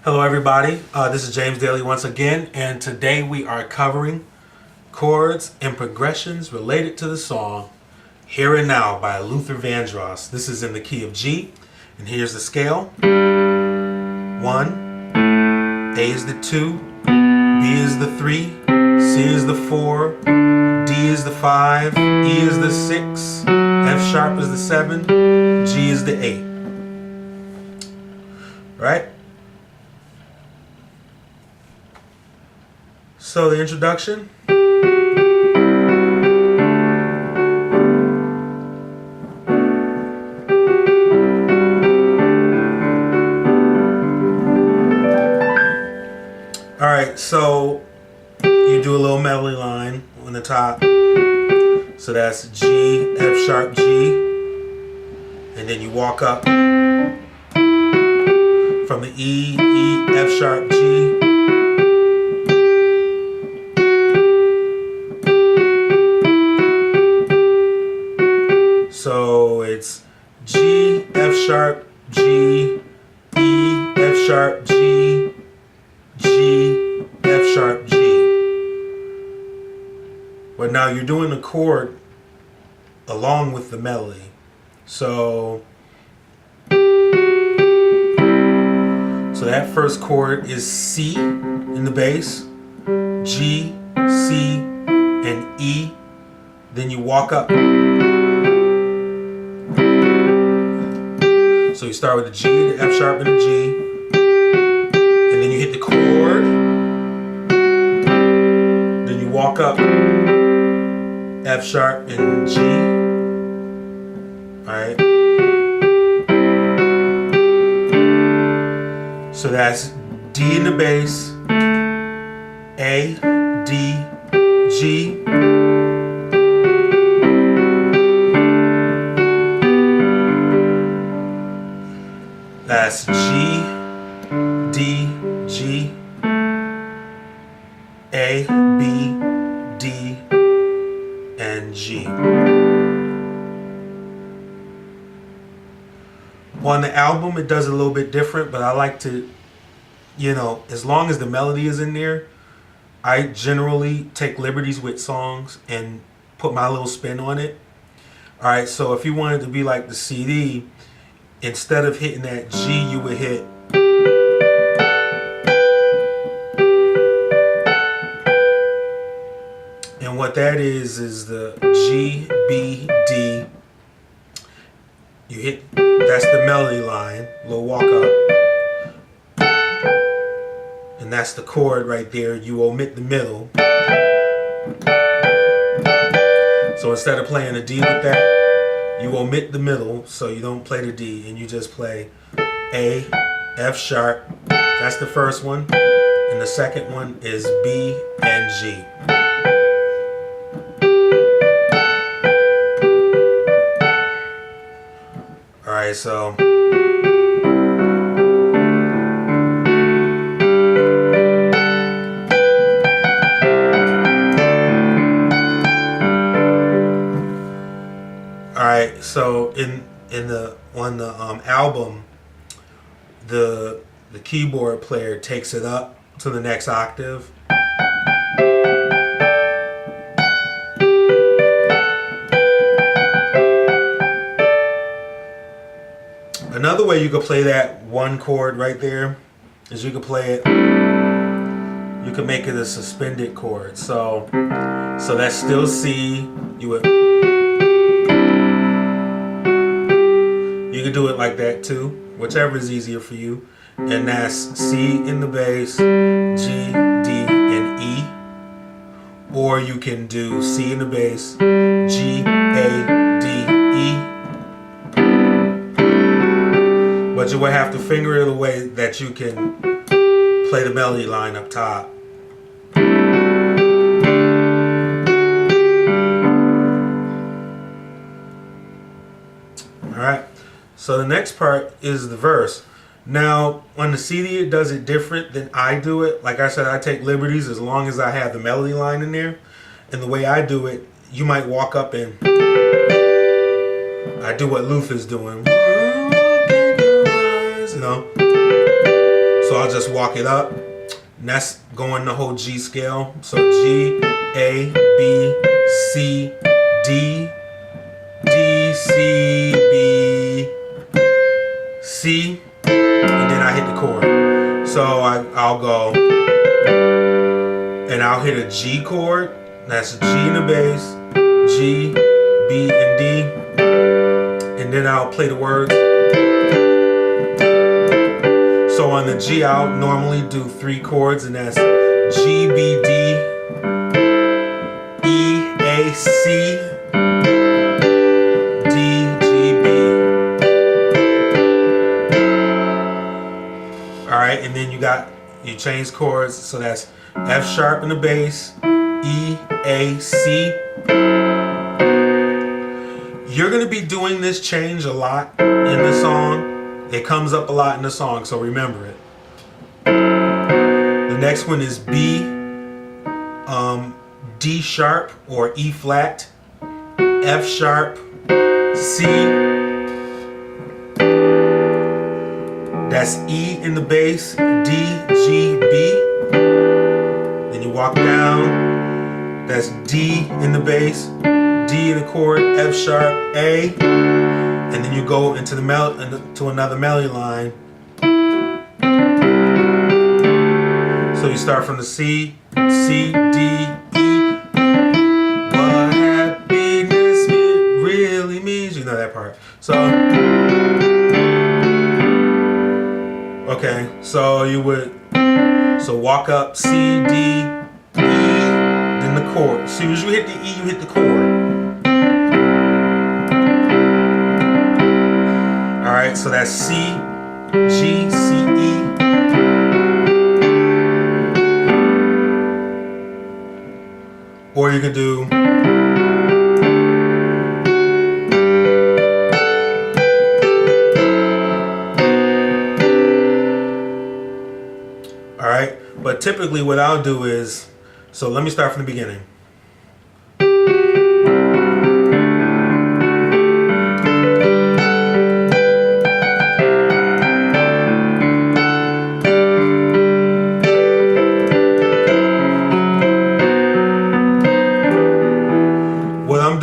Hello everybody, this is James Daly once again, and today we are covering chords and progressions related to the song Here and Now by Luther Vandross. This is in the key of G, and here's the scale. 1, A is the 2, B is the 3, C is the 4, D is the 5, E is the 6, F sharp is the 7, G is the 8. Right? So the introduction. Alright, so you do a little melody line on the top. So that's G, F sharp, G. And then you walk up from the E, E, F sharp, G. So it's G, F sharp, G, E, F sharp, G, G, F sharp, G. But now you're doing the chord along with the melody. So that first chord is C in the bass, G, C, and E. Then you walk up. So you start with the G, the F sharp, and the G, and then you hit the chord. Then you walk up, F sharp and G. Alright. So that's D in the bass, A, D, G. That's G, D, G, A, B, D, and G. On the album, it does a little bit different, but I like to, as long as the melody is in there, I generally take liberties with songs and put my little spin on it. All right, so if you wanted to be like the CD, instead of hitting that G, you would hit and what that is the G, B, D. You hit, that's the melody line, little walk up, and that's the chord right there. You omit the middle. So instead of playing a D with that, you omit the middle, so you don't play the D, and you just play A, F sharp. That's the first one, and the second one is B and G. All right, so on the album, the keyboard player takes it up to the next octave. Another way you could play that one chord right there is you could play it. You could make it a suspended chord. So that's still C. You could do it like that too, whichever is easier for you. And that's C in the bass, G, D, and E. Or you can do C in the bass, G, A, D, E. But you would have to finger it a way that you can play the melody line up top. Alright. So the next part is the verse. Now, on the CD, it does it different than I do it. Like I said, I take liberties as long as I have the melody line in there. And the way I do it, you might walk up and I do what Luther's doing. So I'll just walk it up. And that's going the whole G scale. So G, A, B, C, D, D, C, B, C, and then I hit the chord. So I'll go, and I'll hit a G chord. That's a G in the bass, G, B, and D, and then I'll play the words. So on the G, I'll normally do 3 chords, and that's G, B, D, E, A, C, D, G, B. Alright, and then you change chords, so that's F sharp in the bass, E, A, C. You're going to be doing this change a lot in the song. It comes up a lot in the song, so remember it. The next one is B, D sharp or E flat, F sharp, C. That's E in the bass, D, G, B. Then you walk down. That's D in the bass, D in the chord, F sharp, A. And then you go into to another melody line. So you start from the C, C, D, E. What happiness really means. You know that part. So, okay. So you would, walk up C, D, E, then the chord. As soon as you hit the E, you hit the chord. Alright, so that's C, G, C, E. Or you could do alright, but typically what I'll do is, so let me start from the beginning.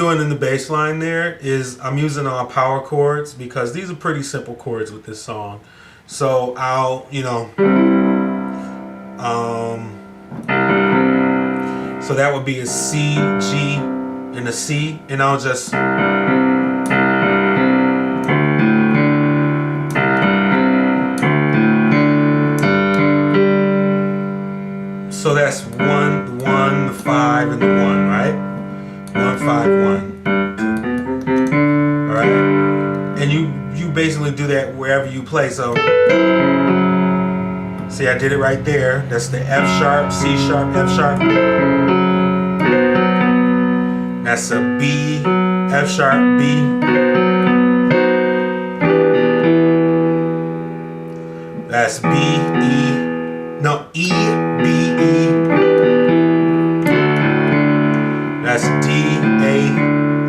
In the bass line there is I'm using power chords because these are pretty simple chords with this song. So I'll, so that would be a C, G, and a C, and I'll just so that's 1, the 1, the 5, and the 1, right? 1, 5, 1. Alright? And you basically do that wherever you play. So, see, I did it right there. That's the F sharp, C sharp, F sharp. That's a B, F sharp, B. That's B, E. No, E, B, E. That's D, A,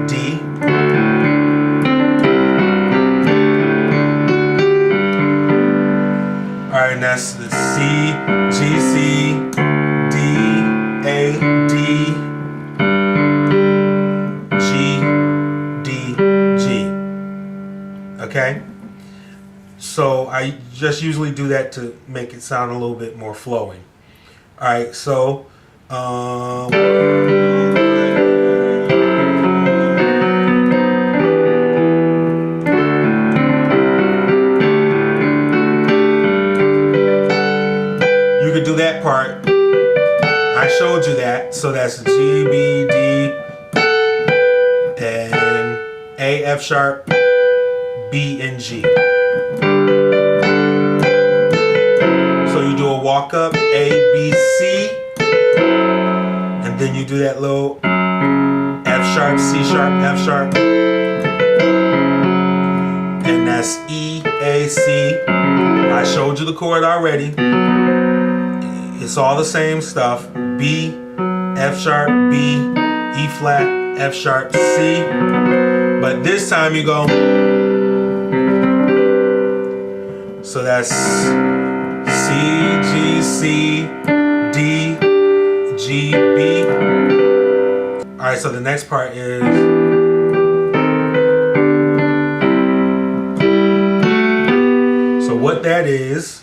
D. Alright, and that's the C, G, C, D, A, D, G, D, G. Okay? So I just usually do that to make it sound a little bit more flowing. Alright, so you could do that part. I showed you that. So that's G, B, D, and A, F sharp, B, and G. So you do a walk up, A, B, C, and then you do that little F sharp, C sharp, F sharp, and that's E, A, C. I showed you the chord already. It's all the same stuff. B, F sharp, B, E flat, F sharp, C. But this time you go. So that's C, C, D, G, B. Alright, so the next part is so what that is,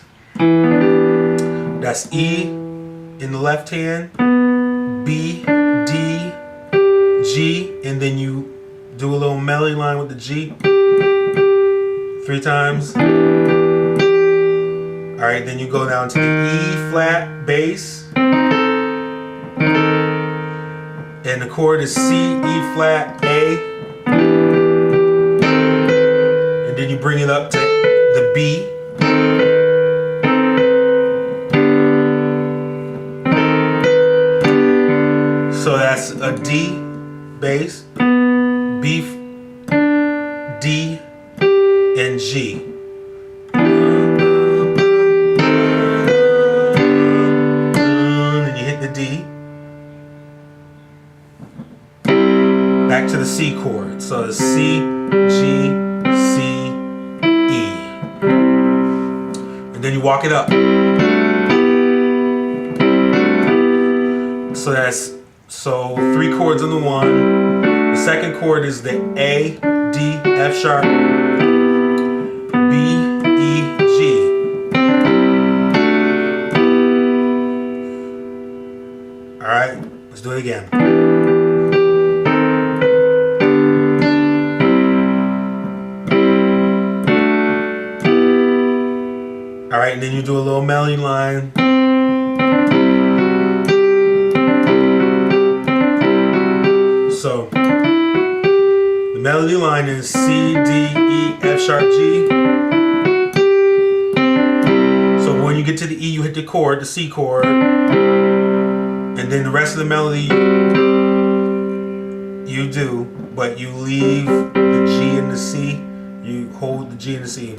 that's E in the left hand, B, D, G, and then you do a little melody line with the G 3 times. Alright, then you go down to the E flat bass. And the chord is C, E flat, A. And then you bring it up to the B. So that's a D bass, B, D, and G. And you hit the D. Back to the C chord. So it's C, G, C, E. And then you walk it up. So that's 3 chords on the one. The second chord is the A, D, F sharp, B, E, G. Alright, let's do it again. Alright, and then you do a little melody line. So the melody line is C, D, E, F sharp, G. So when you get to the E, you hit the chord, the C chord, and then the rest of the melody you do, but you leave the G and the C. You hold the G and the C.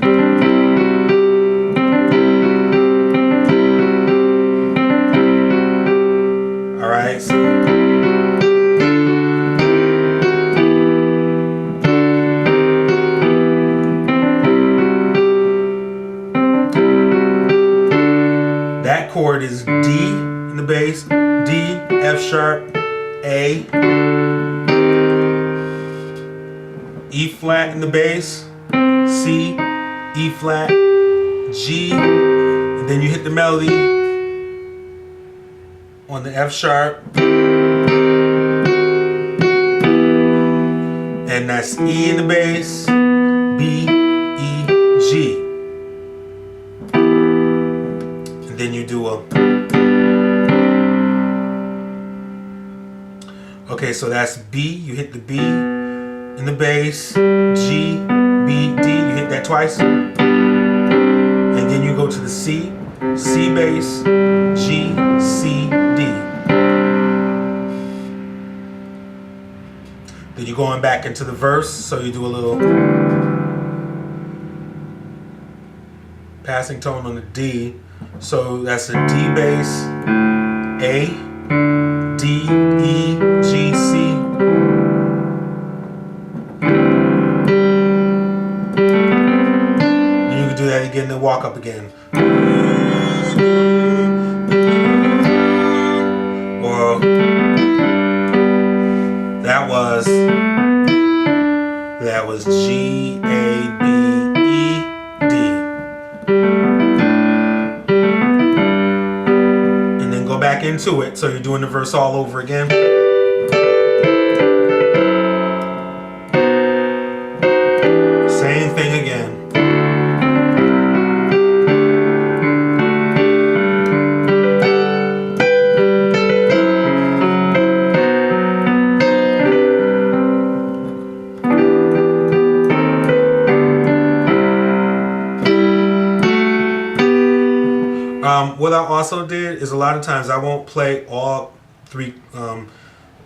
Alright, so that chord is D in the bass, D, F sharp, A, E flat in the bass, C, E flat, G, and then you hit the melody on the F sharp, and that's E in the bass, B, E, G. Then you do a. Okay, so that's B, you hit the B in the bass, G, B, D, you hit that twice. And then you go to the C, C bass, G, C, D. Then you're going back into the verse, so you do a little passing tone on the D. So that's a D bass, A, D, E, G, C. And you can do that again, then walk up again. Or that was G, A, B, E, D. Back into it, so you're doing the verse all over again. Same thing again. What I also did is a lot of times I won't play all 3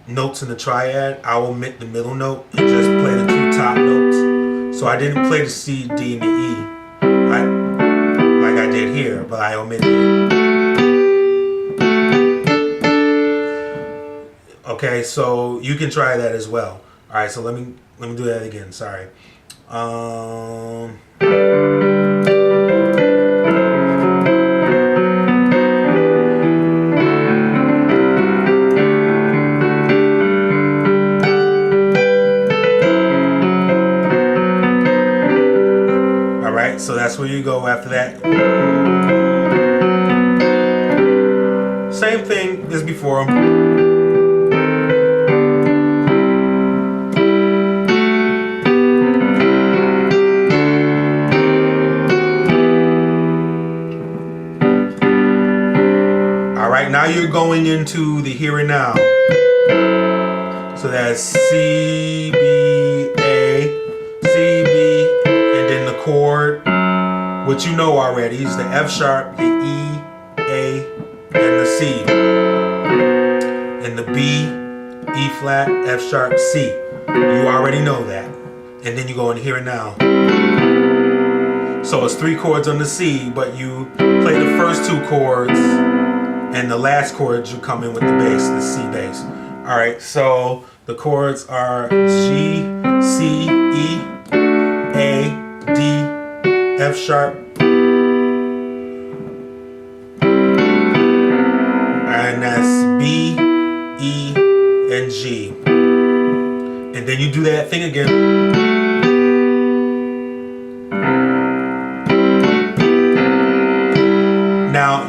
notes in the triad. I will omit the middle note and just play the 2 top notes. So I didn't play the C, D, and the E like I did here, but I omitted it. Okay, so you can try that as well. All right, so let me do that again. Sorry. same thing as before. Alright, now you're going into the here and now. So that's C, B, A, C, B, and then the chord, which you know already, is the F sharp, the E, A, and the C. And the B, E flat, F sharp, C. You already know that. And then you go in here and now. So it's 3 chords on the C, but you play the first 2 chords, and the last chord you come in with the bass, the C bass. Alright, so the chords are G, C, E, A, D, F sharp, and that's B, E, and G. And then you do that thing again. Now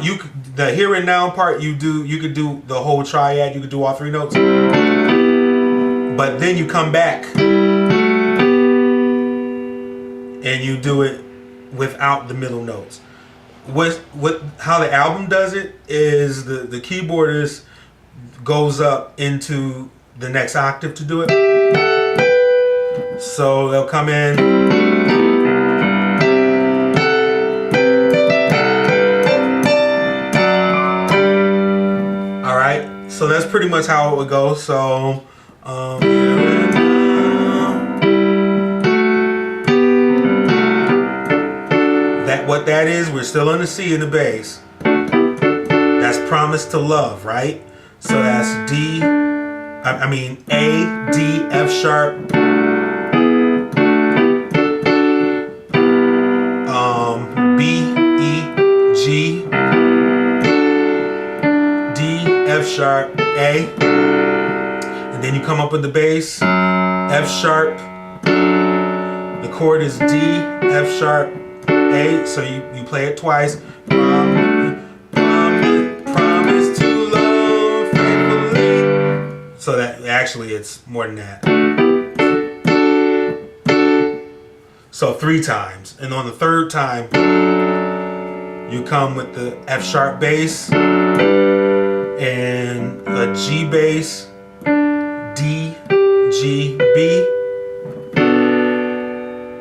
the here and now part you could do the whole triad, you could do all 3 notes. But then you come back and you do it without the middle notes. How the album does it is the keyboardist goes up into the next octave to do it. So they'll come in. So that's pretty much how it would go. So what that is, we're still on the C in the bass. That's Promise to Love, right? So that's D, I mean A, D, F sharp, B, E, G, F sharp, A, and then you come up with the bass, F sharp, the chord is D, F sharp, A, so you play it twice. Promise to love faithfully. So that actually it's more than that. So 3 times, and on the 3rd time, you come with the F sharp bass, and a G bass, D, G, B.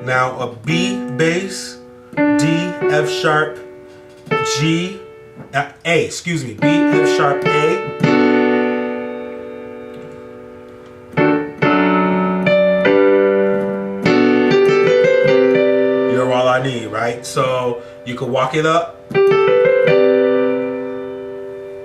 Now a B bass, D, F sharp, G, A, excuse me, B, F sharp, A. You're all I need, right? So you can walk it up.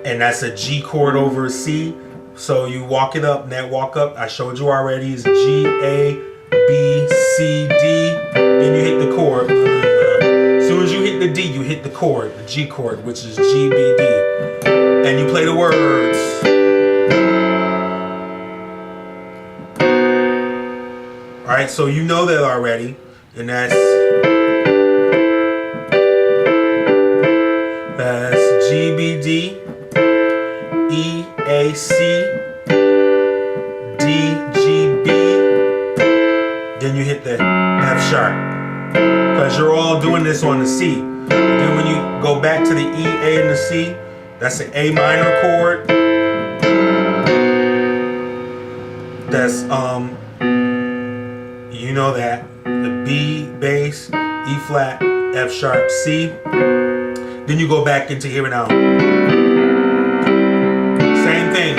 And that's a G chord over a C. So you walk it up, and that walk up, I showed you already, is G, A, B, C, D. Then you hit the chord. As soon as you hit the D, you hit the chord, the G chord, which is G, B, D. And you play the words. Alright, so you know that already. And that's G, B, D. E, A, C, D, G, B, then you hit the F sharp, because you're all doing this on the C. Then when you go back to the E, A, and the C, that's an A minor chord. That's you know that, the B bass, E flat, F sharp, C. Then you go back into here and now. Same thing.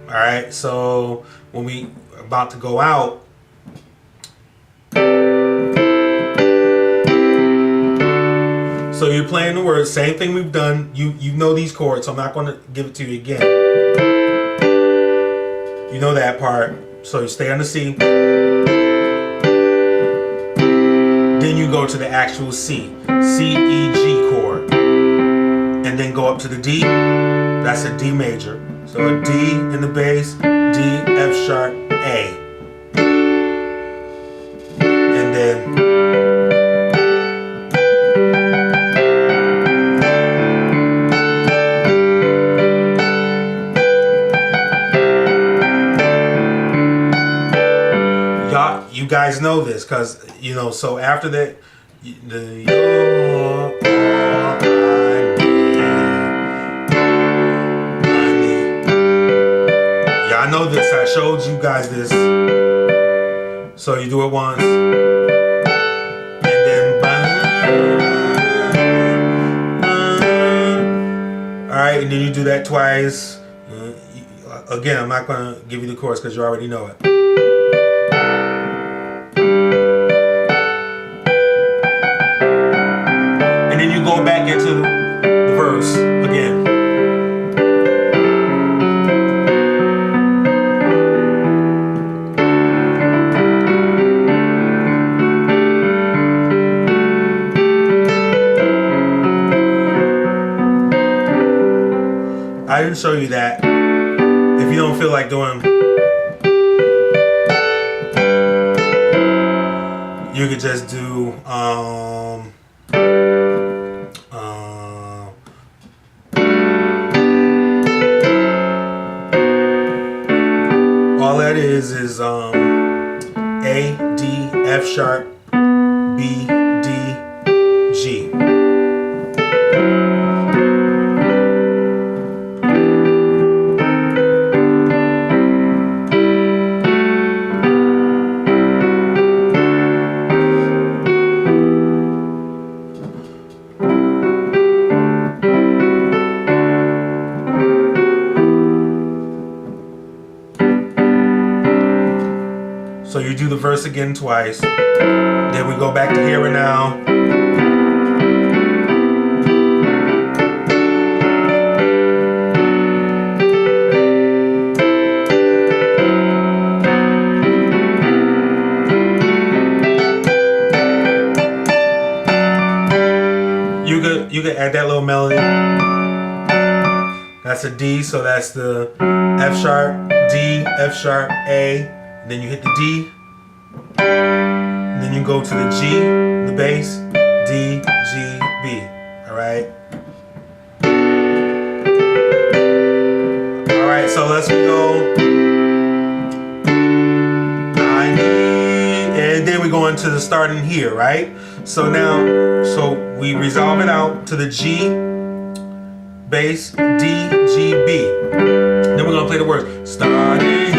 Alright, so when we are about to go out, so you're playing the words, same thing we've done. You know these chords, so I'm not going to give it to you again. You know that part, so you stay on the C. Then you go to the actual C, C, E, G chord, and then go up to the D. That's a D major. So a D in the bass, D, F sharp, A. And then you guys know this, because you know, so after that, the you're all I need. Y'all know this, I showed you guys this. So you do it once, and then alright, and then you do that twice. Again, I'm not gonna give you the chorus because you already know it. Go back into the verse again. I didn't show you that. If you don't feel like doing, you could just do all that is A, D, F sharp, B, D, G. So you do the verse again twice. Then we go back to here and now. You could add that little melody. That's a D, so that's the F sharp, D, F sharp, A. Then you hit the D, and then you go to the G, the bass, D, G, B. Alright? Alright, so let's go. I need, and then we go into the starting here, right? So now, so we resolve it out to the G, bass, D, G, B. Then we're gonna play the words. Starting here.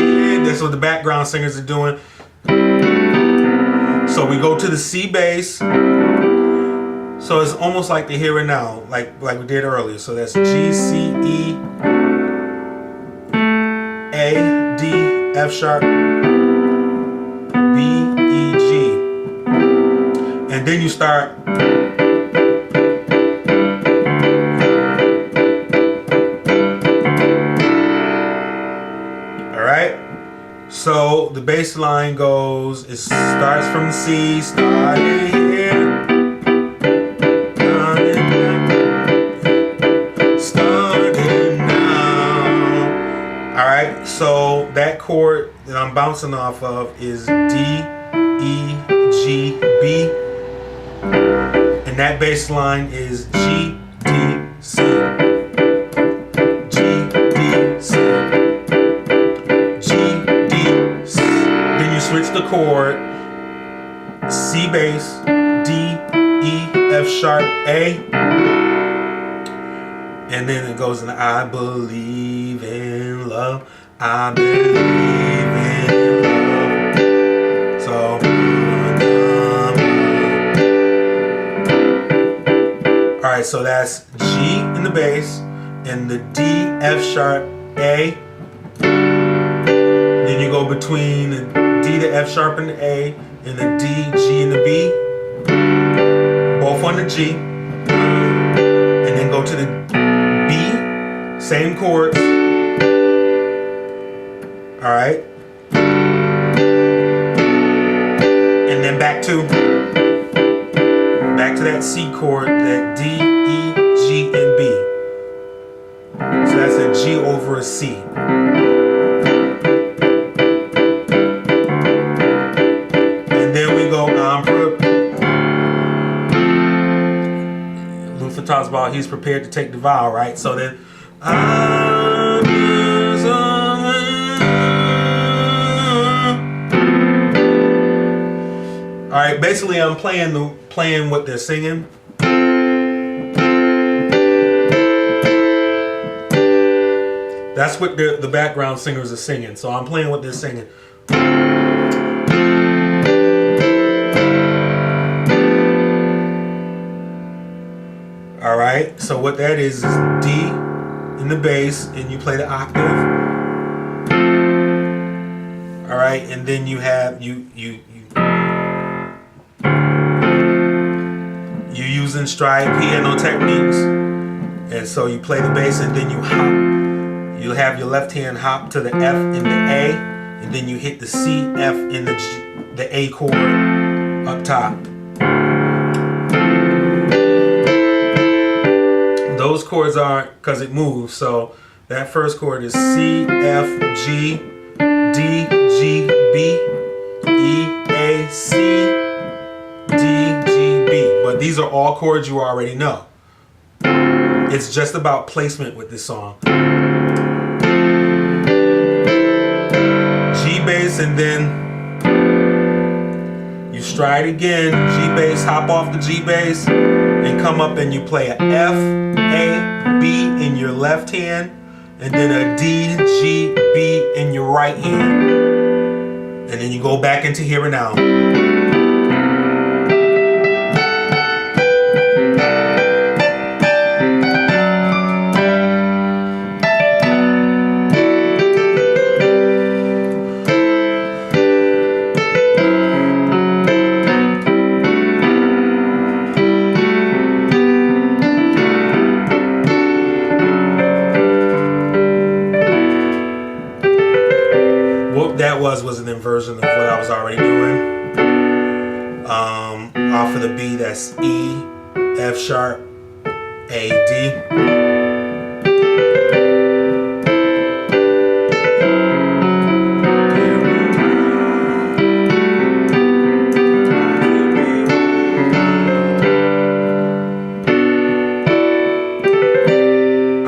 That's what the background singers are doing. So we go to the C bass. So it's almost like the here and now, like we did earlier. So that's G, C, E, A, D, F sharp, B, E, G. And then you start. Alright? So the bass line goes, it starts from C, starting here, starting now. Alright, so that chord that I'm bouncing off of is D, E, G, B. And that bass line is G, D, C. G, D, C. Switch the chord, C bass, D, E, F sharp, A, and then it goes in I believe in love, I believe in love. So, alright, so that's G in the bass, and the D, F sharp, A, then you go between the D, the F sharp, and the A, and the D, G, and the B, both on the G, and then go to the B, same chords, alright, and then back to that C chord, that D, E, G, and B. So that's a G over a C. And then we go Luther talks about he's prepared to take the vow, right? So then all right, basically I'm playing what they're singing. That's what the background singers are singing. So I'm playing what they're singing. All right, so what that is D in the bass, and you play the octave. All right, and then you have you're using stride piano techniques, and so you play the bass, and then you hop. You'll have your left hand hop to the F and the A, and then you hit the C, F, and the A chord up top. Those chords aren't, because it moves, so that first chord is C, F, G, D, G, B, E, A, C, D, G, B. But these are all chords you already know. It's just about placement with this song. G bass, and then you stride again, G bass, hop off the G bass, and come up and you play a F, A, B in your left hand, and then a D, G, B in your right hand. And then you go back into here and now. That was an inversion of what I was already doing. Off of the B, that's E, F sharp, A, D.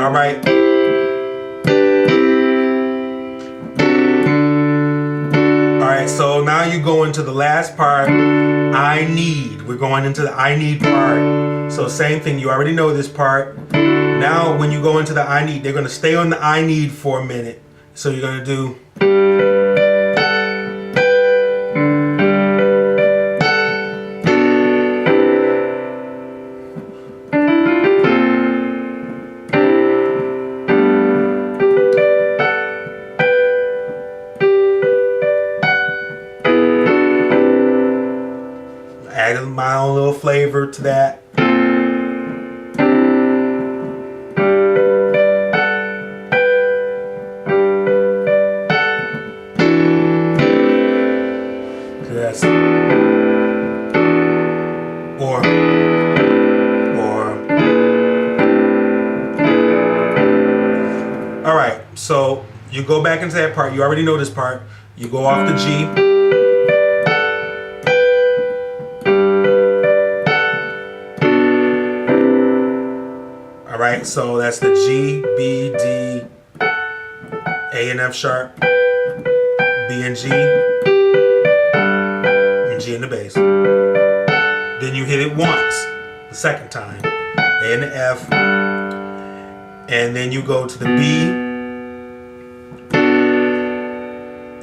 All right. So now you go into the last part, I need. We're going into the I need part. So same thing, you already know this part. Now when you go into the I need, they're going to stay on the I need for a minute. So you're going to do. Add my own little flavor to that. So that's or all right. So you go back into that part. You already know this part. You go off the G. Alright, so that's the G, B, D, A and F sharp, B and G in the bass. Then you hit it once, the second time, A and the F, and then you go to the B,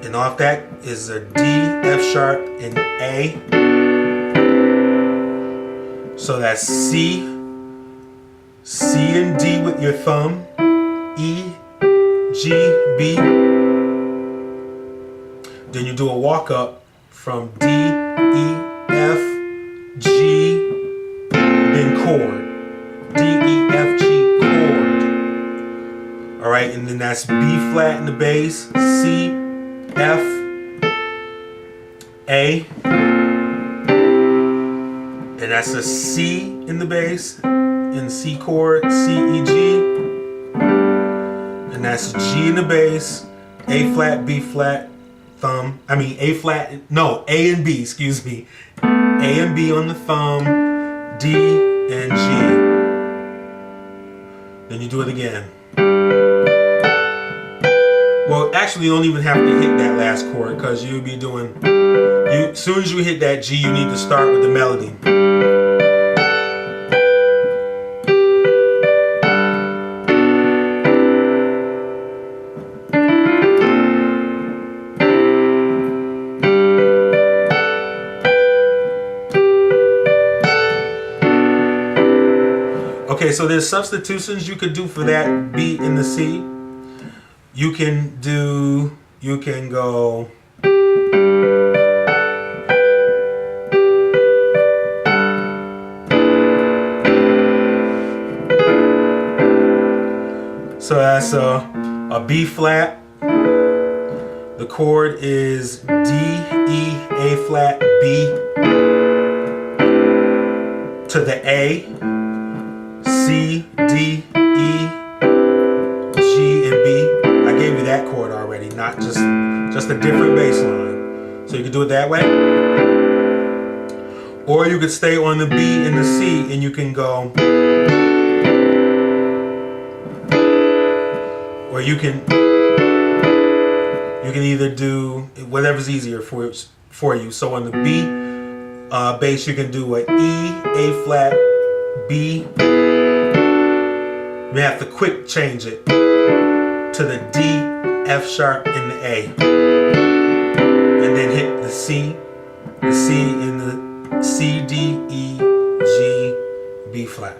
and off that is a D, F sharp, and A. So that's C, C and D with your thumb, E, G, B. Then you do a walk up from D, E, F, G, then chord. D, E, F, G, chord. Alright, and then that's B flat in the bass, C, F, A. And that's a C in the bass. In C chord, C, E, G, and and that's G in the bass, A flat, B flat, thumb. I mean A flat. No, A and B. Excuse me. A and B on the thumb, D and G. Then you do it again. Well, actually, you don't even have to hit that last chord because you'll be doing. As soon as you hit that G, you need to start with the melody. Okay, so there's substitutions you could do for that B in the C. You can go. So that's a B flat. The chord is D, E, A flat, B to the A, C, D, E, G, and B. I gave you that chord already, not just a different bass line. So you can do it that way. Or you could stay on the B and the C and you can go. Or you can either do whatever's easier for you. So on the B bass, you can do a E, A flat, B. You have to quick change it to the D, F sharp, and the A, and then hit the C in the C, D, E, G, B flat.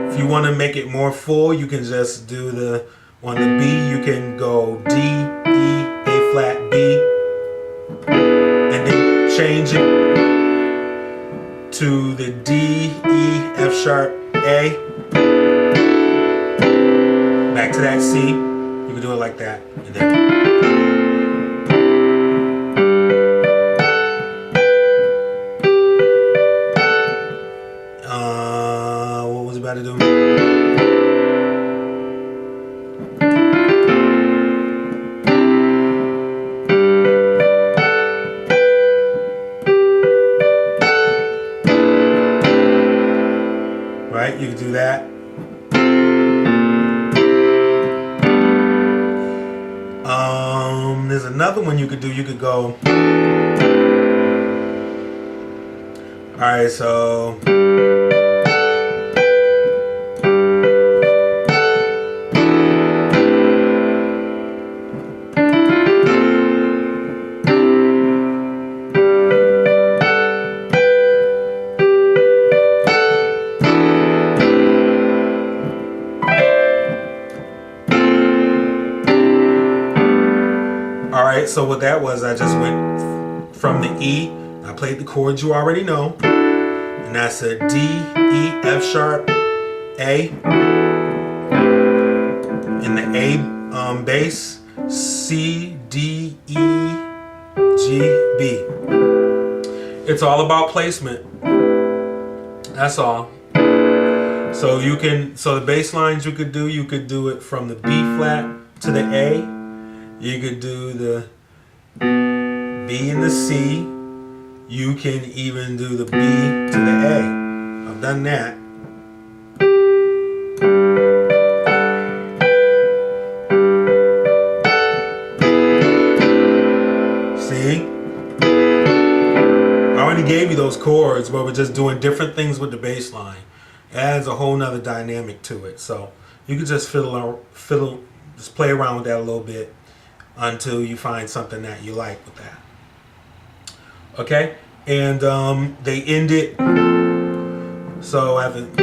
If you want to make it more full, you can just do on the B, you can go D, E, A flat, B, and then change it to the D, E, F sharp, A, back to that C. You can do it like that, and then what was it about to do? Right, you can do that. There's another one you could do. You could go. Alright, so. Alright, so what that was, I just went from the E, I played the chords you already know, and that's a D, E, F sharp, A, in the A bass, C, D, E, G, B. It's all about placement. That's all. So the bass lines you could do it from the B flat to the A. You could do the B and the C. You can even do the B to the A. I've done that. See? I already gave you those chords, but we're just doing different things with the bass line. It adds a whole nother dynamic to it. So you can just just play around with that a little bit until you find something that you like with that. Okay? And they end it. So I haven't.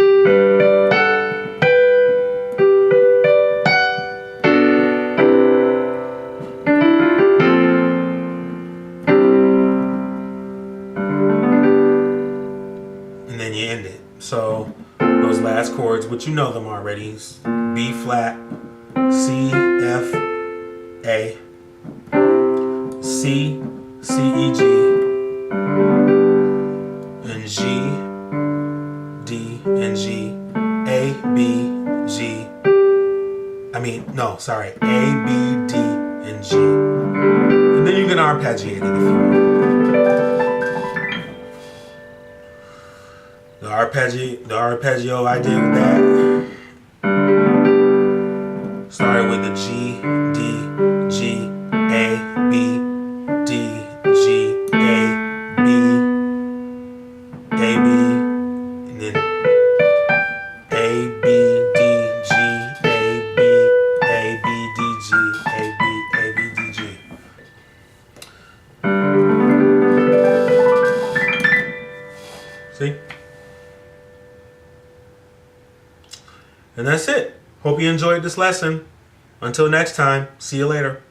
And then you end it. So those last chords, which you know them already, is B flat, C, F, A, C, C, E, G, and G, D, and G, A, B, G, No, sorry. A, B, D, and G. And then you can arpeggiate it if you want. The arpeggio I did with that started with the G, D, G, A, B, D, G, A, B, and then A, B, D, G, A, B, D, G, A, B, D, G. See? And that's it. Hope you enjoyed this lesson. Until next time, see you later.